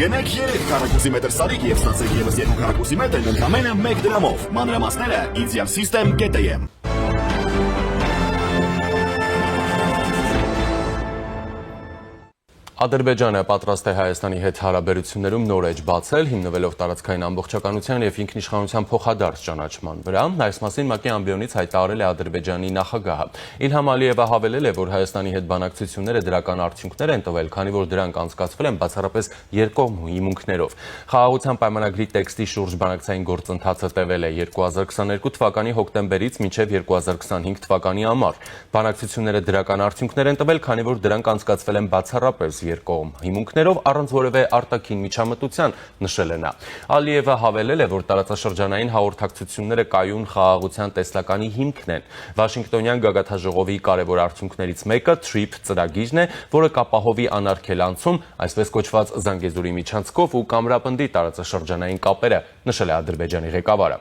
Գնեք 3 քառակուսի մետր սարիկ եւ ստացեք եւս 2 քառակուսի մետր ընդամենը 1 դրամով։ Մանրամասները idealsystem.am Ադրբեջանը պատրաստ է Հայաստանի հետ հարաբերություններում նոր էջ բացել, հիմնվելով տարածքային ամբողջականության եւ ինքնիշխանության փոխադարձ ճանաչման վրա։ Այս մասին ՄԱԿ-ի ամբիոնից հայտարարել է Ադրբեջանի նախագահը։ Իլհամ Ալիևը հավելել է, որ Հայաստանի հետ բանակցությունները դրական արդյունքներ են տվել, քանի որ դրանք անցկացվել են բացառապես երկկողմ հիմունքներով։ Խաղաղության պայմանագրի տեքստի շուրջ բանակցային գործընթացը տևել է 2022 թվականի հոկտեմբերից մինչև 2025 թվականի ամառ։ Բանակցությունները դրական արդյունքներ են տվել, քանի որ դրանք անցկացվել են բացառապես երկկողմ հիմունքներով առանց որևէ արտաքին միջամտության, նշել է նա։ Ալիևը հավելել է, որ տարածաշրջանային հաղորդակցությունները կայուն խաղաղության տեսլականի հիմքն են։ Վաշինգտոնյան գագաթաժողովի կարևոր արդյունքներից մեկը TRIP ծրագիրն է, որը կապահովի անարգել անցում, այսպես կոչված Զանգեզուրի միջանցքով ու կամրապնդի տարածաշրջանային կապերը, նշել է Ադրբեջանի ղեկավարը։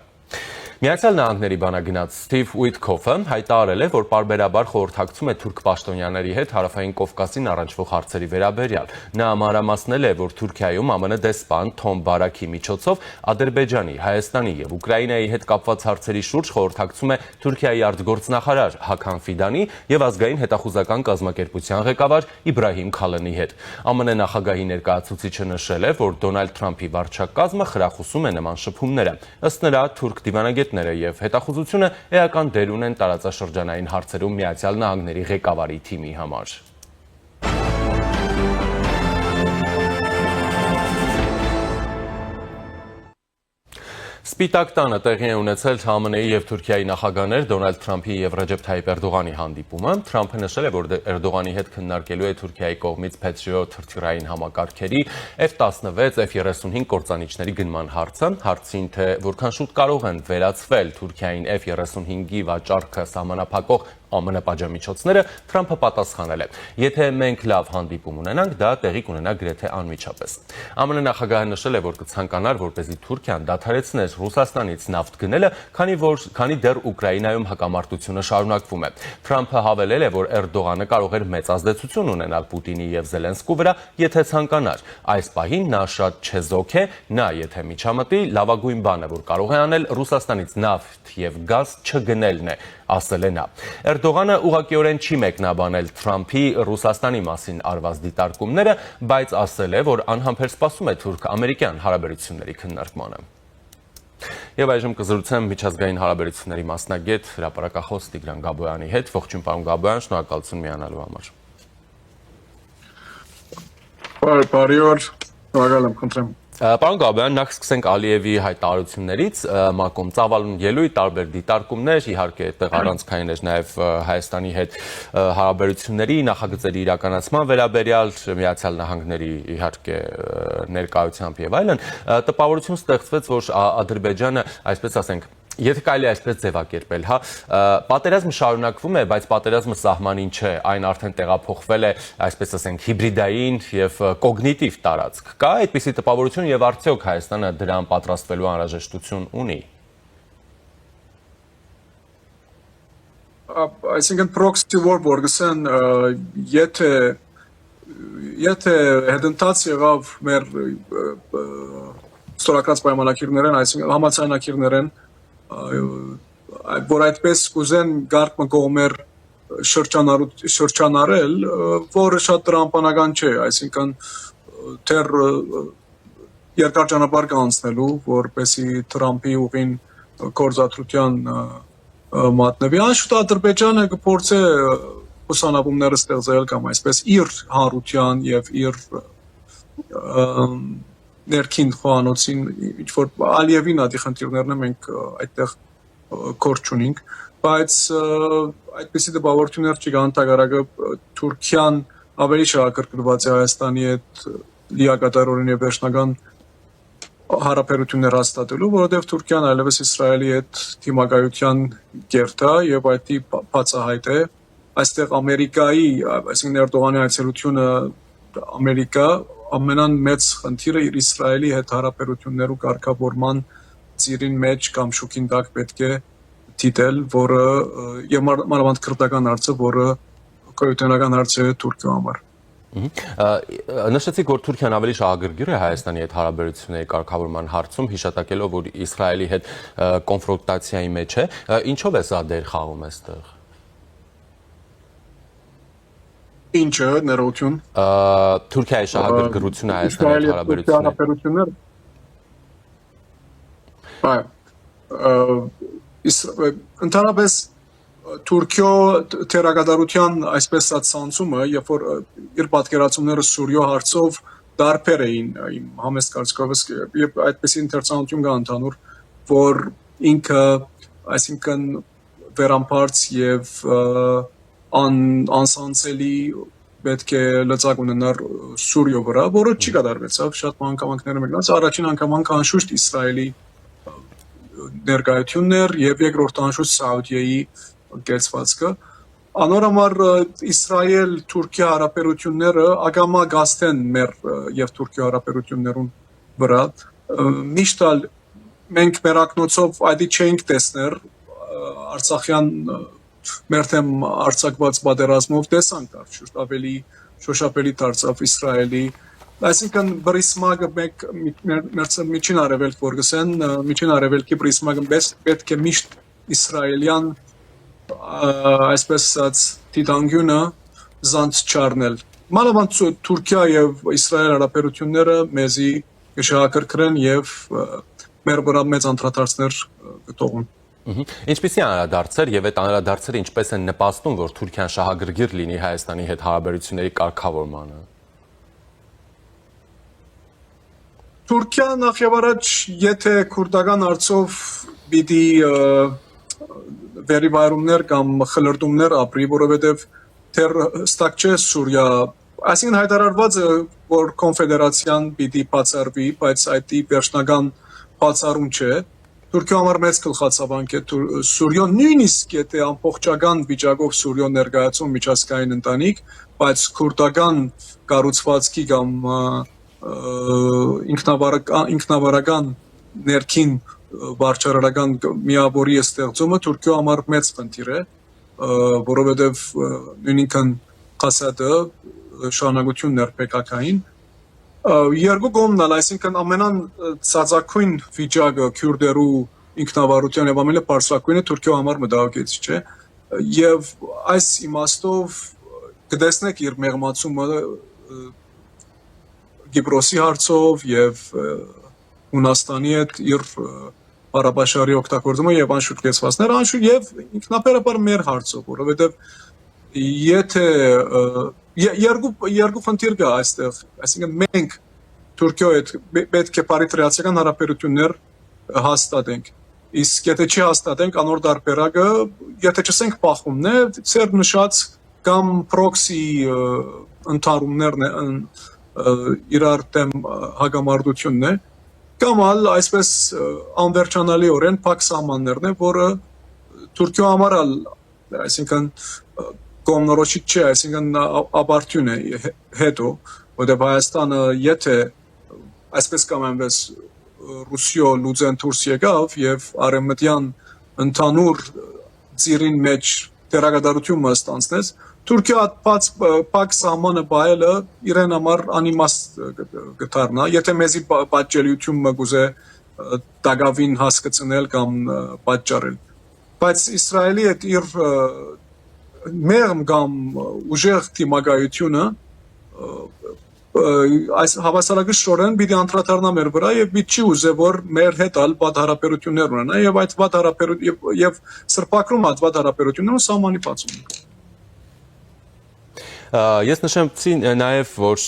Միացյալ Նահանգների բանագնաց Սթիվ Ուիտքոֆը հայտարարել է, որ պարբերաբար խորհրդակցում է թուրք պաշտոնյաների հետ Հարավային Կովկասին առնչվող հարցերի վերաբերյալ։ Նա մանրամասնել է, որ Թուրքիայում ԱՄՆ դեսպան Թոմ Բարաքի միջոցով Ադրբեջանի, Հայաստանի եւ Ուկրաինայի հետ կապված հարցերի շուրջ խորհրդակցում է Թուրքիայի արտգործնախարար Հական Ֆիդանի եւ ազգային հետախուզական կազմակերպության ղեկավար Իբրահիմ Քալանի հետ։ ԱՄՆ նախագահի ներկայացուցիչը նշել է, որ Դոնալդ Թրամփի վարչակազմը խրախուսում է նման շփումները։ Ըստ նրա, թուրք դիվանագետները եւ հետախուզությունը էական դեր ունեն տարածաշրջանային հարցերում Միացյալ Նահանգների ղեկավարի թիմի համար։ Սպիտակ տանը տեղի է ունեցել ԱՄՆ-ի եւ Թուրքիայի նախագահներ Դոնալդ Թրամփի եւ Ռեջեփ Թայիպ Էրդողանի հանդիպումը։ Թրամփը նշել է, որ Էրդողանի հետ քննարկելու է Թուրքիայի կողմից Patriot հրթիռային համակարգերի F-16, F-35 կործանիչների գնման հարցը, հարցին, թե որքան շուտ կարող են վերացվել Թուրքիային F-35-ի վաճառքը սահմանափակող ԱՄՆ պատժամիջոցները, Թրամփը պատասխանել է. Եթե մենք լավ հանդիպում ունենանք, դա տեղի կունենա գրեթե անմիջապես։ ԱՄՆ նախագահը նշել է, որ կցանկանար, որպեսզի Թուրքիան դադարեցներ Ռուսաստանից նավթ գնելը, քանի դեռ Ուկրաինայում հակամարտությունը շարունակվում է։ Թրամփը հավելել է, որ Էրդողանը կարող էր մեծ ազդեցություն ունենալ Պուտինի եւ Զելենսկու վրա, եթե ցանկանար։ Այս պահին նա շատ չեզոք է, նա եթե միջամտի, լավագույն բանը, որ կարող է անել, Ռուսաստանից նավթ եւ գազ չգնելն է, ասել է նա։ Էրդողանը ուղղակիորեն չի մեկնաբանել Թրամփի Ռուսաստանի մասին արված դիտարկումները, բայց ասել է, որ անհամբեր սպասում է թուրք-ամերիկյան հարաբերությունների քննարկմանը։ Եվ այժմ կզրուցեմ միջազգային հարաբերությունների մասնագետ հրապարակախոս Տիգրան Գաբոյանի հետ։ Ողջույն պարոն Գաբոյան, շնորհակալություն միանալու համար։ Բարի օր, շնորհակալ եմ, խնդրեմ։ Պարոն Գաբոյան, նախ սկսենք Ալիևի հայտարարություններից, ՄԱԿ-ում ծավալուն ելույթ, տարբեր դիտարկումներ, իհարկե այդտեղ առանցքային էր նաև Հայաստանի հետ հարաբերությունների նախագծերի իրականացման վերաբերյալ, Միացյալ Նահանգների իհարկե ներկայությամբ եւ այլն, տպավորություն ստեղծվեց, որ Ադրբեջանը, այսպես ասենք, եթե կարելի է այսպես ձևակերպել, պատերազմը շարունակվում է, բայց պատերազմը սահմանին չէ, այն արդեն տեղափոխվել է, այսպես ասենք, հիբրիդային եւ կոգնիտիվ տարածք։ Կա այդպիսի տպավորություն եւ արդյոք Հայաստանը դրան պատրաստվելու անհրաժեշտություն ունի։ Այսինքն proxy war որգսեն եթե հետընթաց եղավ մեր ստորագրած պայմանագիրներն, այսինքն համաձայնագիրներն, որ այդպես կուզեն գարկը կողմեր շրջանարել, որը շատ տրամաբանական չէ, այսինքն թեր երկար ճանապարհ կանցնելու, որպեսի Թրամփի ուղին գործադրության մատնվի։ Անշուշտ Ադրբեջանը կփորձի ուսանողումները ստեղծել կամ այսպես իր հանրության եւ իր ներքին խոհանոցին, ինչ որ Ալիևին ադի խնդիրներն են, մենք այդտեղ կորչ ունենք, բայց այդպիսի տպավորություններ չկան, ընդհակառակը Թուրքիան ավելի շահագրգռված է Հայաստանի հետ լիակատարորեն եւ վերջնական հարաբերություններ հաստատելու, որովհետեւ Թուրքիան այլևս Իսրայելի հետ թիմակայության կերտ է եւ այդ բացահայտ է։ Այստեղ Ամերիկայի, այսինքն Էրդողանի այցելությունը Ամերիկա ամենամեծ խնդիրը իր Իսրայելի հետ հարաբերություններու կարգավորման ծիրին մեջ կամ շուկին տակ պետք է դիտել, որը եւ մանավանդ քրդական հարցը, որը գոյութենական հարց է Թուրքիա համար։ Նշեցիք, որ Թուրքիան ավելի շահագրգիռ է Հայաստանի հետ հարաբերությունների կարգավորման հարցում, հիշատակելով, որ Իսրայելի հետ կոնֆրոնտացիայի մեջ է, ինչով է սա դեր խաղում այստեղ։ Ինչը ներողություն Թուրքիայի շահագրգռությունը Հայաստանի հետ հարաբերությունները։ Ընդհանրապես Թուրքիո թերագադարության այսպես ասած ցանցումը, երբ որ իր պատկերացումները Սուրիո հարցով դարբեր էին իմ համեստ կարծիքով, եւ այդպեսի ինտերցանություն կա ընդհանուր, որ ինքը, այսինքն վերամբարձ եւ անսանցելի պետք է լծակ ունենար Սուրիո վրա, որը չի կատարվեցավ, շատ մանկամանքները մեկնած, առաջին անգամ անշուշտ Իսրայելի ներկայությունն էր եւ երկրորդ անշուշտ Սաուդիայի կեցվածքը անոր համար Իսրայել-Թուրքիա հարաբերությունները ագամա գաստեն մեր եւ Թուրքիա հարաբերություններուն վրա միշտ մենք մերակնոցով այդի չենք տեսներ Արցախյան մեր թեմ արձակված պատերազմով տեսանք արդյոք ավելի շոշափելի դարձավ Իսրայելի այսինքն բրիսմագը մեր միջին արևելք որ գսեն միջին արևելքի բրիսմագը պետք է միշտ իսրայելյան այսպես ասած դիտանկյունը զանց չառնել մանավանդ Թուրքիա եւ Իսրայել հարաբերությունները մեզի կշահագրգռեն եւ մեր վրա մեծ անդրադարձներ կտողουν Ինչպիսի անդրադարձեր եւ այդ անդրադարձերը ինչպես են նպաստում որ Թուրքիան շահագրգիռ լինի Հայաստանի հետ հարաբերությունների կարգավորմանը Թուրքիան նախ եւ առաջ եթե քուրդական արծով պիտի վերիվայրումներ կամ խլրտումներ ապրի, որովհետև թեր ստակ չէ Սուրիա, այսինքն հայտարարված է, որ կոնֆեդերացիան պիտի բացառվի, բայց այդ վերջնական բացառում չէ։ Թուրքիա համար մեծ գլխացավանք է Սուրիո նույնիսկ եթե ամբողջական վիճակով Սուրիո ներկայացում միջազգային ընտանիք, բայց քուրդական կառուցվածքի կամ ինքնավարական ներքին վարչարարական միավորի ստեղծումը Թուրքիո համար մեծ խնդիր է, որովհետև նույնիսկ Ղասադը շարունակություններ PKK-ին երկու կողմն էլ, այսինքն ամենան ցածակույն վիճակը քյուրդերու ինքնավարության եւ ամենը բարձրակույնը Թուրքիո համար մտահոգիչ է եւ այս իմաստով կտեսնեք իր մեղմացումը Կիպրոսի հարցով եւ Հունաստանի հետ իր Հարաբաշարի օգտագործումը եւ անշուշտ կեցվածներ, անշուշտ եւ ինքնաբերաբար մեր հարցով, որովհետեւ եթե երկու խնդիր կա այստեղ, այսինքն մենք Թուրքիո հետ պետք է պարիտրիացիական հարաբերություններ հաստատենք, իսկ եթե չի հաստատենք անոր դարբերակը, եթե չսենք պախումն է, ծեր նշած կամ պրոքսի ընդհանրումներն իրար դեմ հագամարտությունն է, կամ ալ այսպես անվերջանալիորեն փակ սահմաններն է, որը Թուրքիո համար այսինքն կողմնորոշիչ չէ, այսինքն ապարդյուն է հետո, որտեղ Հայաստանը եթե այսպես կամ այնպես Ռուսիո լուծեն դուրս եկավ եւ արևմտյան ընդհանուր ծիրին մեջ դերակատարություն ստանցնեց, Թուրքիա փակ սահմանը բայելը իրեն համար անիմաստ գտարնա, եթե մեզի պատճելիությունը գուզե դագավին հասկացնել կամ պատճառել։ Բայց Իսրայելի հետ իր մեղմ կամ ուժեղ դիմակայությունը այս հավասարակշռորեն պիտի անդրադառնա մեր վրա եւ պիտի ուզե որ մեր հետ ալ բադ հարաբերություններ ունենա եւ այդ բադ հարաբերություն եւ սրբակրում այդ բադ հարաբերությունները սահմանի բացում Ես նշեցի նաև, որ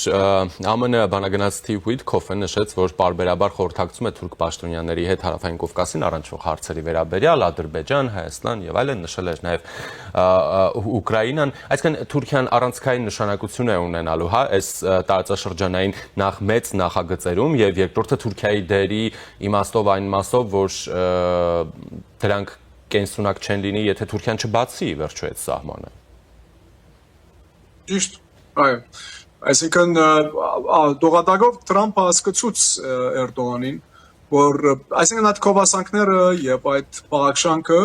ԱՄՆ բանագնաց Սթիվ Ուիթքոֆը նշեց, որ պարբերաբար խորհրդակցում է թուրք պաշտոնյաների հետ Հարավային Կովկասին առնչվող հարցերի վերաբերյալ, Ադրբեջան, Հայաստան եւ այլն, նշել էր նաև Ուկրաինան, այսինքն Թուրքիան առանցքային նշանակություն է ունենալու, հա, այս տարածաշրջանային նախ մեծ նախագծերում եւ երկրորդը Թուրքիայի դերի իմաստով այն մասով, որ դրանք կենսունակ չեն լինի, եթե Թուրքիան չբացի վերջո այդ սահմանը։ Ճիշտ, այո, այսինքն դողատագով Թրամփը հասկացուց Էրդողանին, որ այսինքն այդ կովասանքները եւ այդ բաղաքշանքը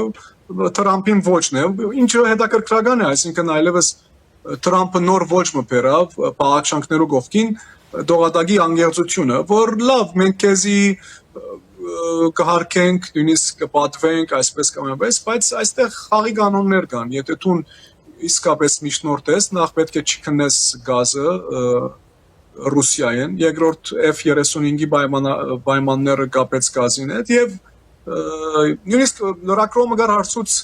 Թրամփին ոչն է, ինչը հետաքրքրական է, այսինքն այլևս Թրամփը նոր ոչ մը բերավ պահանջանքներու կողքին դողատագի անգերձությունը, որ լավ մենք քեզի կհարկենք, նույնիսկ կպատվենք, այսպես կամ այնպես, բայց այստեղ խաղի կանոններ կան։ Եթե դու իսկապես միջնորդ ես, նախ պետք է չքննես գազը Ռուսիայեն, երկրորդ F-35-ի պայմանները կապեց գազին հետ եւ նույնիսկ լրակրոմը գար հարցուց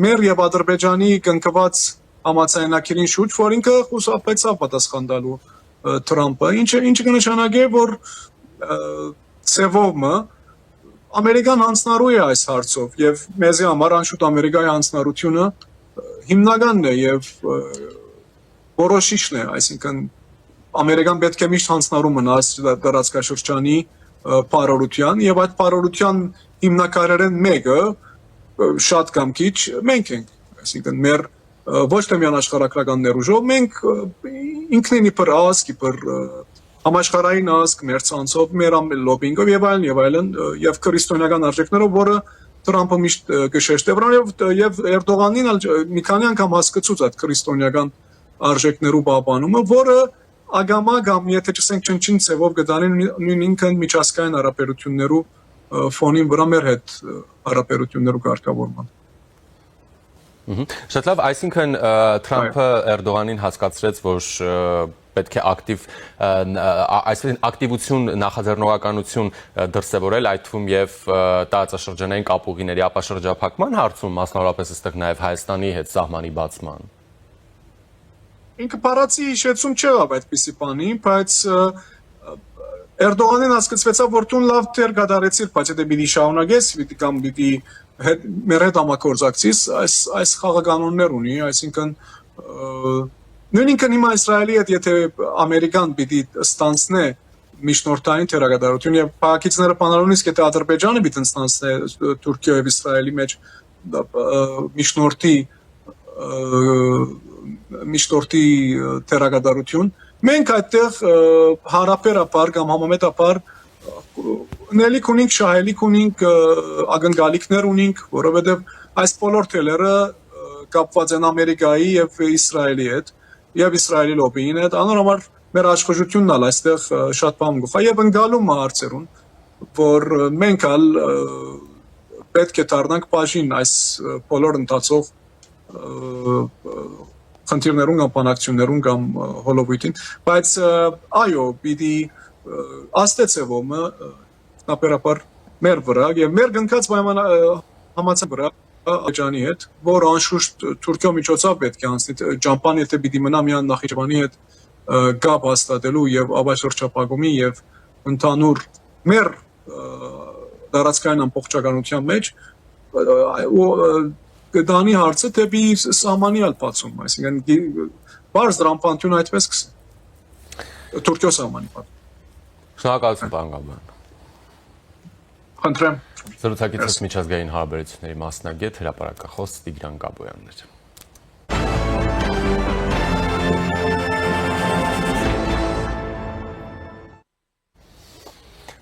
մեր եւ Ադրբեջանի կնքված համաձայնագիրին շուտ, որ ինքը խուսափեցավ պատասխան տալու Թրամփը, ինչը կնշանակի, որ Սևովը ամերիկան հանձնարարու է այս հարցով եւ մեզի համար անշուտ ամերիկայի հանձնարարությունը հիմնականն է եւ որոշիչն է, այսինքն ամերիկան պետք է միշտ հանձնարարում մնաս տարածքաշրջանի պարորության եւ այդ պարորության հիմնակարերեն մեկը շատ կամ քիչ մենք ենք, այսինքն մեր ոչ թե միայն աշխարհակրական ներուժով, մենք ինքնին իբր ազգ, իբր համաշխարհային ազգ, մեր ցանցով, մեր լոբինգով եւ այլն եւ քրիստոնեական արժեքներով, որը Թրամփը միշտ կշեշտե եւ Էրդողանին մի քանի անգամ հասկացուց այդ քրիստոնեական արժեքներու պահպանումը, որը ագամա կամ եթե չսենք չնչին ծևով գտանի նույն ինքն միջազգային հարաբերություններու ֆոնին վրա մեր հետ հարաբերություններու կարգավորման։ Շատ լավ, այսինքն Թրամփը Էրդողանին հասկացրեց, որ պետք է այսպես ակտիվություն, նախաձեռնողականություն դրսևորել, այդ թվում եւ տարածաշրջանային կապուղիների ապաշրջափակման հարցում, մասնավորապես այստեղ նաեւ Հայաստանի հետ սահմանի բացման։ Ինքը բառացի հիշեցում չեղավ այդպիսի բանի, բայց Էրդողանին հասկացվեցավ, որ դու լավ դեր կատարեցիր, բայց եթե պիտի շարունակես, կամ պիտի մեր հետ համագործակցես, այս խաղականոններ ունի, այսինքն նույնիսկ հիմա Իսրայելի հետ եթե Ամերիկան պիտի ստանցնե միջնորդային թերագադարություն եւ փակիչները բանալունից եթե Ադրբեջանը պիտի ստանցնե Թուրքիա եւ Իսրայելի մեջ միջնորդի թերագադարություն, մենք այդտեղ հարաբերաբար կամ համեմետաբար նելիք ունենք, շահելիք ունենք, ակնկալիքներ ունենք, որովհետև այս բոլոր թելերը կապված են Ամերիկայի եւ Իսրայելի հետ եւ Իսրայելի լոբիին հետ, անորոշ մեր աշխուժությունն ալ այստեղ շատ բան գուխա եւ ընկալում հարցերուն, որ մենք ալ պետք է դառնանք բաժին այս բոլոր ընթացող խնդիրներուն կամ բանակցություններուն կամ հոլովույթին, բայց այո, պիտի աստեցևոմը նապերապար մեր վրա եւ մեր գնքած համացան վրա Ադրբեջանի հետ, որ անշուշտ Թուրքիա միջոցով պետք է անցնի Ճամփան, եթե պիտի մնա միան Նախիջևանի հետ գապ հաստատելու եւ ավաշրջապակումի եւ ընդհանուր մեր տարածքային ամբողջականության մեջ կդանի հարցը դեպի սահմանի ալ բացում, այսինքն բարձ դրամփանություն այդպես կսի Թուրքիա սահմանի բաց։ Շնորհակալություն, պարոն Գաբոյան։ Խնդրեմ։ Զրուցակիցս միջազգային հարաբերությունների մասնագետ հրապարակախոս Տիգրան Գաբոյանն էր։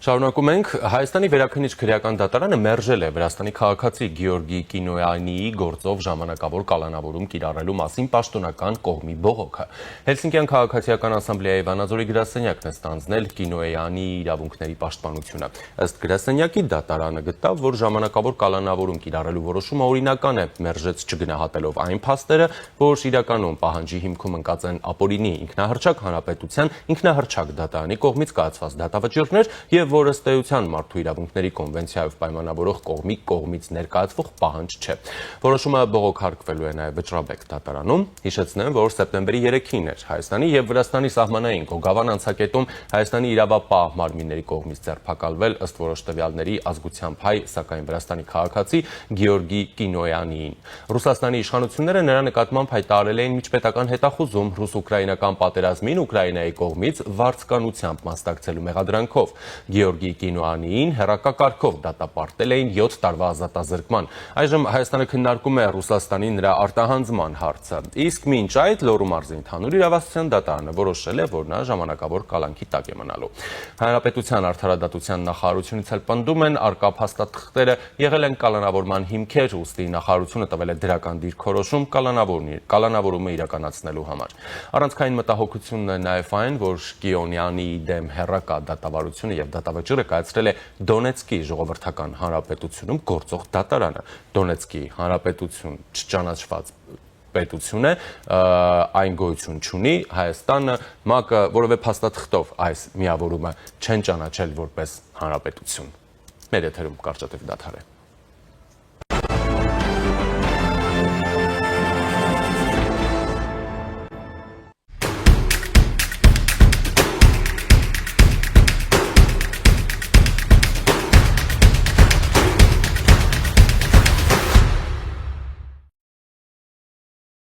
Շարունակում ենք, Հայաստանի վերաքննիչ քրեական դատարանը մերժել է Վրաստանի քաղաքացի Գեորգի Կինոյանիի գործով ժամանակավոր կալանավորում կիրառելու մասին պաշտոնական կողմի բողոքը։ Հելսինկյան քաղաքացիական ասամբլեայի Վանաձորի գրասենյակն է ստանձնել Կինոյանիի իրավունքների պաշտպանությունը։ Ըստ գրասենյակի դատարանը գտավ, որ ժամանակավոր կալանավորում կիրառելու որոշումը օրինական է, մերժեց չգնահատելով այն փաստերը, որ իրականում պահանջի հիմքում ընկած են ապօրինի ինքնահռչակ հանրապետության ինքնահռչակ դատարանի կողմից կայացված դատավճիռներ եւ որ ըստ էության մարդու իրավունքների կոնվենցիայով պայմանավորող կողմի կողմից ներկայացվող պահանջ չէ։ Որոշումը բողոքարկվելու է նաև Վճռաբեկ դատարանում։ Հիշեցնեմ, որ սեպտեմբերի 3-ին էր Հայաստանի եւ Վրաստանի սահմանային Գոգավան անցակետում Հայաստանի իրավապահ մարմինների կողմից ձերբակալվել ըստ որոշ տվյալների ազգությամբ հայ, սակայն Վրաստանի քաղաքացի Գեորգի Կինոյանիին։ Ռուսաստանի իշխանությունները նրա նկատմամբ հայտարարել էին միջպետական հետախուզում ռուս-ուկրաինական պատերազմին Ուկրաինայի կողմից վարձկանությամբ մասնակցելու մեղադրանքով։ Գեորգի Կինոանիին հեռակակարգով դատապարտել էին 7 տարվա ազատազրկման։ Այժմ Հայաստանը քննարկում է Ռուսաստանի նրա արտահանձման հարցը։ Իսկ մինչ այդ Լոռու մարզի ընդհանուր իրավասության դատարանը որոշել է, որ նա ժամանակավոր կալանքի տակ է մնալու։ Հանրապետության արդարադատության նախարարությունից էլ պնդում են, արկա փաստաթղթերը եղել են կալանավորման հիմքեր, ուստի նախարարությունը տվել է դրական դիրքորոշում կալանավորումը իրականացնելու համար։ Առանցքային մտահոգությունն է նաև այն, որ Կիոնյանի դեմ հեռակա դատավարությունը եւ դատավճիռը կայացրել է Դոնեցկի ժողովրդական հանրապետությունում գործող դատարանը։ Դոնեցկի հանրապետություն չճանաչված պետություն է, այն գոյություն չունի, Հայաստանը, ՄԱԿ-ը որևէ փաստաթղթով այս միավորումը չեն ճանաչել որպես հանրապետություն։ Մեր եթերում կարճատև դադար է։